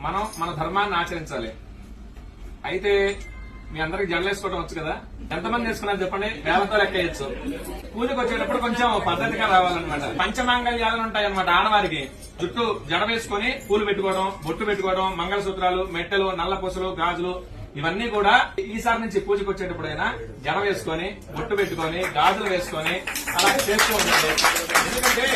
మనం మన ధర్మాన్ని ఆచరించాలి. అయితే మీ అందరికి జడలేసుకోవడం వచ్చు కదా, ఎంతమంది వేసుకున్నారు చెప్పండి, వేలతో లెక్క వేయచ్చు. పూజకు వచ్చేటప్పుడు కొంచెం పద్ధతిగా రావాలన్నమాట. పంచమాంగళ్యాలు ఉంటాయన్నమాట. ఆడవారికి జుట్టు జడ వేసుకుని పూలు పెట్టుకోవడం, బొట్టు పెట్టుకోవడం, మంగళసూత్రాలు, మెట్టెలు, నల్ల పూసలు, గాజులు ఇవన్నీ కూడా ఈసారి నుంచి పూజకు వచ్చేటప్పుడైనా జడ వేసుకొని, బొట్టు పెట్టుకొని, గాజులు వేసుకొని అలా చేస్తూ ఉండాలి. ఎందుకంటే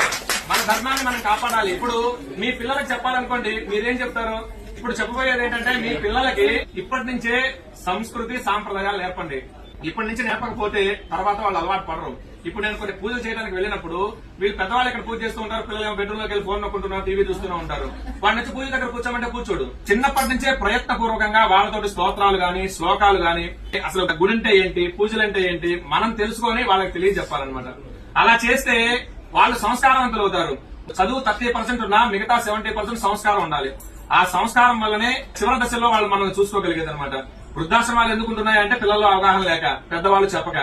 మన ధర్మాన్ని మనం కాపాడాలి. ఇప్పుడు మీ పిల్లలకు చెప్పాలనుకోండి, మీరేం చెప్తారు? ఇప్పుడు చెప్పబోయేది ఏంటంటే, మీ పిల్లలకి ఇప్పటి నుంచే సంస్కృతి సాంప్రదాయాలు నేర్పండి. ఇప్పటి నుంచి నేర్పకపోతే తర్వాత వాళ్ళు అలవాటు పడరు. ఇప్పుడు నేను కొన్ని పూజలు చేయడానికి వెళ్ళినప్పుడు వీళ్ళు పెద్దవాళ్ళు ఇక్కడ పూజ చేస్తూ ఉంటారు, పిల్లలు బెడ్రూమ్ లోకి వెళ్ళి ఫోన్ నొక్కుంటున్నారు, టీవీ చూస్తూనే ఉంటారు. వాడి నుంచి పూజ దగ్గర కూర్చోమంటే కూర్చోడు. చిన్నప్పటి నుంచే ప్రయత్నపూర్వకంగా వాళ్ళతోటి స్తోత్రాలు గాని, శ్లోకాలు గాని, అసలు గుడి అంటే ఏంటి, పూజలంటే ఏంటి మనం తెలుసుకొని వాళ్ళకి తెలియజెప్పాలన్నమాట. అలా చేస్తే వాళ్ళు సంస్కారవంతులు అవుతారు. చదువు 30% ఉన్నా మిగతా 70% సంస్కారం ఉండాలి. ఆ సంస్కారం వల్లనే చివరి దశలో వాళ్ళు మనం చూసుకోగలిగేది అనమాట. వృద్ధాశ్రమాలు ఎందుకు ఉంటున్నాయంటే పిల్లల్లో అవగాహన లేక, పెద్దవాళ్ళు చెప్పక.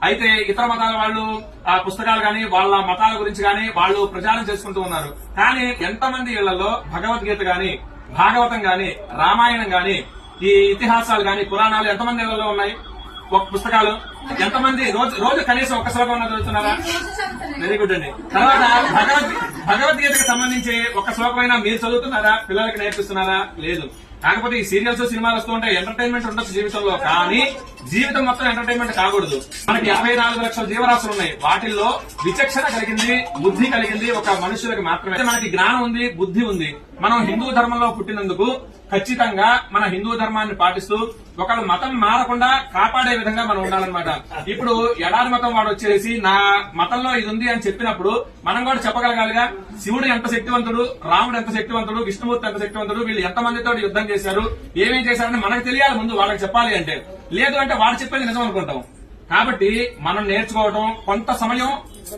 అయితే ఇతర మతాల వాళ్ళు ఆ పుస్తకాలు గాని, వాళ్ళ మతాల గురించి గాని వాళ్ళు ప్రచారం చేసుకుంటూ ఉన్నారు. కానీ ఎంతమంది ఇళ్లలో భగవద్గీత గాని, భాగవతం గాని, రామాయణం గాని, ఈ ఇతిహాసాలు గాని, పురాణాలు ఎంతమంది ఇళ్లలో ఉన్నాయి? ఒక పుస్తకాలు ఎంతమంది రోజు కనీసం ఒక్క శ్లోకం చదువుతున్నారా? వెరీ గుడ్ అండి. తర్వాత భగవద్గీతకి సంబంధించి ఒక శ్లోకమైనా మీరు చదువుతున్నారా? పిల్లలకి నేర్పిస్తున్నారా? లేదు. కాకపోతే ఈ సీరియల్స్, సినిమాలు వస్తూ ఉంటాయి, ఎంటర్టైన్మెంట్ ఉండొచ్చు జీవితంలో. కానీ జీవితం మొత్తం ఎంటర్టైన్మెంట్ కాకూడదు. మనకి 54 లక్షల జీవరాశులు ఉన్నాయి. వాటిల్లో విచక్షణ కలిగింది, బుద్ధి కలిగింది ఒక మనుషులకు మాత్రమే. మనకి జ్ఞానం ఉంది, బుద్ధి ఉంది. మనం హిందూ ధర్మంలో పుట్టినందుకు ఖచ్చితంగా మన హిందూ ధర్మాన్ని పాటిస్తూ ఒకళ్ళ మతం మారకుండా కాపాడే విధంగా మనం ఉండాలన్నమాట. ఇప్పుడు ఎడారి మతం వాడు వచ్చేసి నా మతంలో ఇది ఉంది అని చెప్పినప్పుడు మనం కూడా చెప్పగలగాలిగా. శివుడు ఎంత శక్తివంతుడు, రాముడు ఎంత శక్తివంతుడు, విష్ణుమూర్తి ఎంత శక్తివంతుడు, వీళ్ళు ఎంతమందితో యుద్ధం చేశారు, ఏమేం చేశారని మనకు తెలియాలి ముందు, వాళ్ళకి చెప్పాలి అంటే. లేదు అంటే వాడు చెప్పేది నిజం అనుకుంటాం. కాబట్టి మనం నేర్చుకోవడం, కొంత సమయం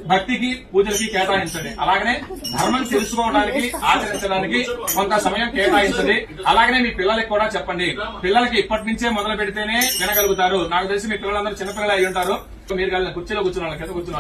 భక్తికి, పూజలకి కేటాయించండి. అలాగనే ధర్మం తెలుసుకోవడానికి, ఆచరించడానికి కొంత సమయం కేటాయించండి. అలాగనే మీ పిల్లలకి కూడా చెప్పండి. పిల్లలకి ఇప్పటి నుంచే మొదలు పెడితేనే వినగలుగుతారు. నాకు తెలిసి మీ పిల్లలందరూ చిన్నపిల్లలు అయి ఉంటారు. మీరు కలిగిన కుర్చీలో కూర్చున్న కింద కూర్చున్న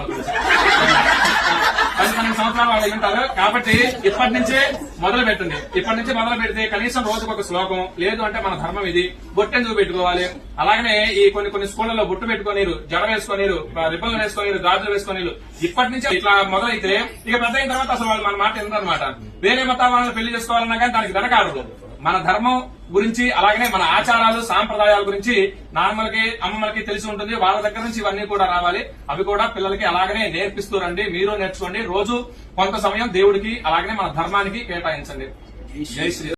10-12 సంవత్సరాలు వాళ్ళు అయి ఉంటారు. కాబట్టి ఇప్పటి నుంచే మొదలు పెట్టండి. ఇప్పటి నుంచి మొదలు పెడితే కనీసం రోజుకు ఒక శ్లోకం, లేదు అంటే మన ధర్మం ఇది, బొట్టెందుకు పెట్టుకోవాలి. అలాగనే ఈ కొన్ని స్కూళ్లలో బొట్టు పెట్టుకోనీరు, జడ వేసుకోనీరు, రిబ్బన్లు వేసుకోనీరు, గాజులు వేసుకోనీరు. ఇప్పటి నుంచి ఇట్లా మొదలైతే ఇక పెద్ద అయిన తర్వాత అసలు వాళ్ళు మన మాట ఎందుకనమాట. వేరే మతాల వాళ్ళని పెళ్లి చేసుకోవాలన్నా కానీ దానికి వెనకాడరు. మన ధర్మం గురించి, అలాగనే మన ఆచారాలు, సాంప్రదాయాల గురించి నాన్నలకి, అమ్మమ్మలకి తెలిసి ఉంటుంది. వాళ్ళ దగ్గర నుంచి ఇవన్నీ కూడా రావాలి. అవి కూడా పిల్లలకి అలాగనే నేర్పిస్తూ రండి. మీరు నేర్చుకోండి. రోజు కొంత సమయం దేవుడికి, అలాగనే మన ధర్మానికి కేటాయించండి. జై శ్రీ.